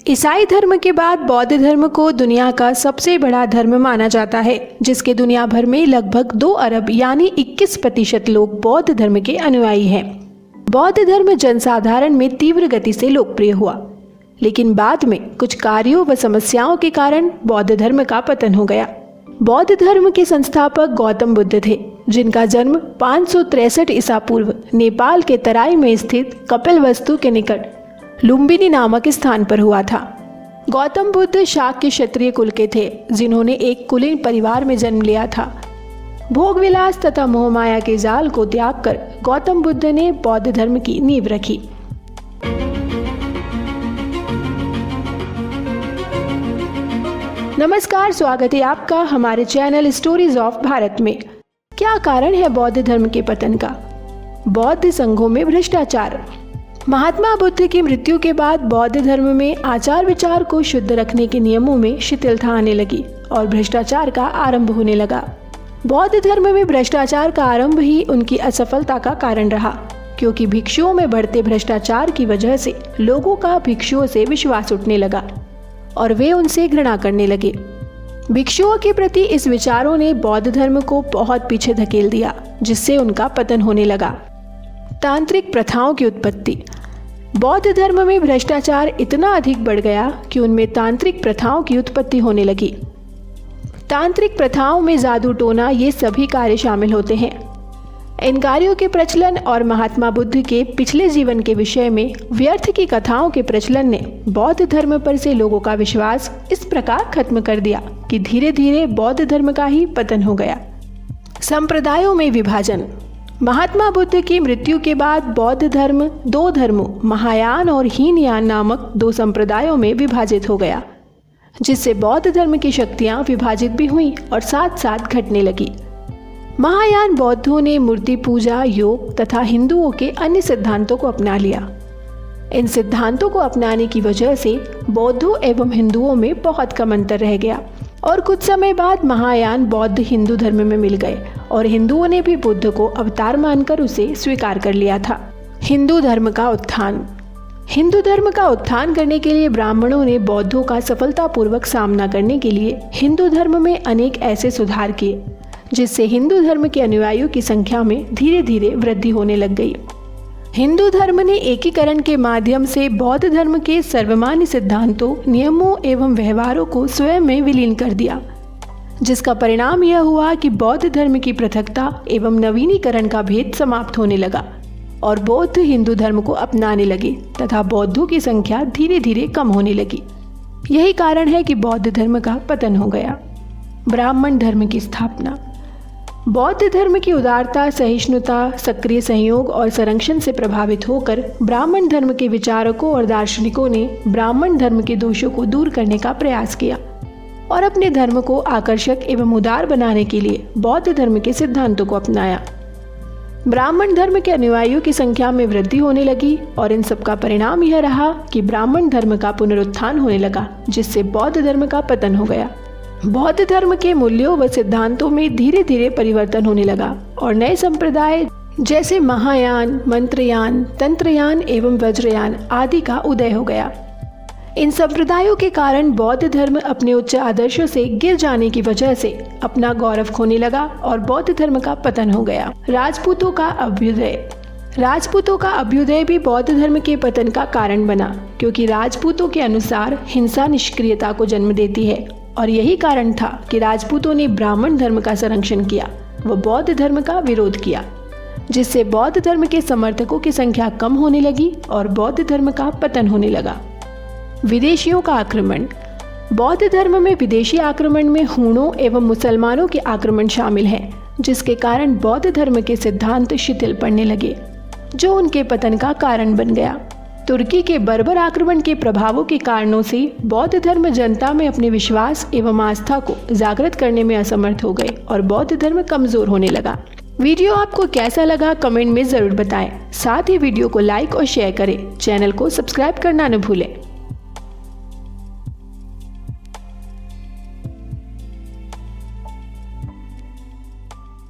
ईसाई धर्म के बाद बौद्ध धर्म को दुनिया का सबसे बड़ा धर्म माना जाता है, जिसके दुनिया भर में लगभग 2 अरब यानी 21% लोग बौद्ध धर्म के अनुयायी हैं। बौद्ध धर्म जनसाधारण में तीव्र गति से लोकप्रिय हुआ, लेकिन बाद में कुछ कार्यों व समस्याओं के कारण बौद्ध धर्म का पतन हो गया। बौद्ध धर्म के संस्थापक गौतम बुद्ध थे, जिनका जन्म 563 ईसा पूर्व नेपाल के तराई में स्थित कपिलवस्तु के निकट लुम्बिनी नामक स्थान पर हुआ था। गौतम बुद्ध शाक्य क्षत्रिय कुल के थे, जिन्होंने एक कुलीन परिवार में जन्म लिया था। भोग विलास तथा मोहमाया के जाल को त्याग कर गौतम बुद्ध ने बौद्ध धर्म की नींव रखी। नमस्कार, स्वागत है आपका हमारे चैनल स्टोरीज ऑफ भारत में। क्या कारण है बौद्ध धर्म के पतन का? बौद्ध संघों में भ्रष्टाचार। महात्मा बुद्ध की मृत्यु के बाद बौद्ध धर्म में आचार विचार को शुद्ध रखने के नियमों में शिथिलता आने लगी और भ्रष्टाचार का आरंभ होने लगा। बौद्ध धर्म में भ्रष्टाचार का आरंभ ही उनकी असफलता का कारण रहा, क्योंकि भिक्षुओं में बढ़ते भ्रष्टाचार की वजह से लोगों का भिक्षुओं से विश्वास उठने लगा और वे उनसे घृणा करने लगे। भिक्षुओं के प्रति इस विचारों ने बौद्ध धर्म को बहुत पीछे धकेल दिया, जिससे उनका पतन होने लगा। तांत्रिक प्रथाओं की उत्पत्ति। बौद्ध धर्म में भ्रष्टाचार इतना अधिक बढ़ गया कि उनमें तांत्रिक प्रथाओं की उत्पत्ति होने लगी। तांत्रिक प्रथाओं में जादू टोना ये सभी कार्य शामिल होते हैं। इन कार्यों के प्रचलन और महात्मा बुद्ध के पिछले जीवन के विषय में व्यर्थ की कथाओं के प्रचलन ने बौद्ध धर्म पर से लोगों का विश्वास इस प्रकार खत्म कर दिया कि धीरे धीरे बौद्ध धर्म का ही पतन हो गया। संप्रदायों में विभाजन। महात्मा बुद्ध की मृत्यु के बाद बौद्ध धर्म 2 धर्मों महायान और हीनयान नामक 2 संप्रदायों में विभाजित हो गया, जिससे बौद्ध धर्म की शक्तियां विभाजित भी हुईं और साथ साथ घटने लगी। महायान बौद्धों ने मूर्ति पूजा, योग तथा हिंदुओं के अन्य सिद्धांतों को अपना लिया। इन सिद्धांतों को अपनाने की वजह से बौद्धों एवं हिंदुओं में बहुत कम अंतर रह गया और कुछ समय बाद महायान बौद्ध हिंदू धर्म में मिल गए और हिंदुओं ने भी बुद्ध को अवतार मानकर उसे स्वीकार कर लिया था। हिंदू धर्म का उत्थान। हिंदू धर्म का उत्थान करने के लिए ब्राह्मणों ने बौद्धों का सफलतापूर्वक सामना करने के लिए हिंदू धर्म में अनेक ऐसे सुधार किए, जिससे हिंदू धर्म के अनुयायियों की संख्या में धीरे धीरे वृद्धि होने लग गई। हिंदू धर्म ने एकीकरण के माध्यम से बौद्ध धर्म के सर्वमान्य सिद्धांतों, नियमों एवं व्यवहारों को स्वयं में विलीन कर दिया, जिसका परिणाम यह हुआ कि बौद्ध धर्म की पृथकता एवं नवीनीकरण का भेद समाप्त होने लगा और बौद्ध हिंदू धर्म को अपनाने लगे तथा बौद्धों की संख्या धीरे धीरे कम होने लगी। यही कारण है कि बौद्ध धर्म का पतन हो गया। ब्राह्मण धर्म की स्थापना। बौद्ध धर्म की उदारता, सहिष्णुता, सक्रिय सहयोग और संरक्षण से प्रभावित होकर ब्राह्मण धर्म के विचारकों और दार्शनिकों ने ब्राह्मण धर्म के दोषों को दूर करने का प्रयास किया और अपने धर्म को आकर्षक एवं उदार बनाने के लिए बौद्ध धर्म के सिद्धांतों को अपनाया। ब्राह्मण धर्म के अनुयायियों की संख्या में वृद्धि होने लगी और इन सब का परिणाम यह रहा कि ब्राह्मण धर्म का पुनरुत्थान होने लगा, जिससे बौद्ध धर्म का पतन हो गया। बौद्ध धर्म के मूल्यों व सिद्धांतों में धीरे धीरे परिवर्तन होने लगा और नए संप्रदाय जैसे महायान, मंत्रयान, तंत्रयान एवं वज्रयान आदि का उदय हो गया। इन संप्रदायों के कारण बौद्ध धर्म अपने उच्च आदर्शों से गिर जाने की वजह से अपना गौरव खोने लगा और बौद्ध धर्म का पतन हो गया। राजपूतों का अभ्युदय। राजपूतों का अभ्युदय भी बौद्ध धर्म के पतन का कारण बना, क्योंकि राजपूतों के अनुसार हिंसा निष्क्रियता को जन्म देती है और यही कारण था कि राजपूतों ने ब्राह्मण धर्म का संरक्षण किया व बौद्ध धर्म का विरोध किया, जिससे बौद्ध धर्म के समर्थकों की संख्या कम होने लगी और बौद्ध धर्म का पतन होने लगा। विदेशियों का आक्रमण। बौद्ध धर्म में विदेशी आक्रमण में हूणों एवं मुसलमानों के आक्रमण शामिल हैं, जिसके कारण बौद्ध धर्म के सिद्धांत शिथिल पड़ने लगे, जो उनके पतन का कारण बन गया। तुर्की के बर्बर आक्रमण के प्रभावों के कारणों से बौद्ध धर्म जनता में अपने विश्वास एवं आस्था को जागृत करने में असमर्थ हो गए और बौद्ध धर्म कमजोर होने लगा। वीडियो आपको कैसा लगा कमेंट में जरूर बताएं। साथ ही वीडियो को लाइक और शेयर करें। चैनल को सब्सक्राइब करना न भूलें।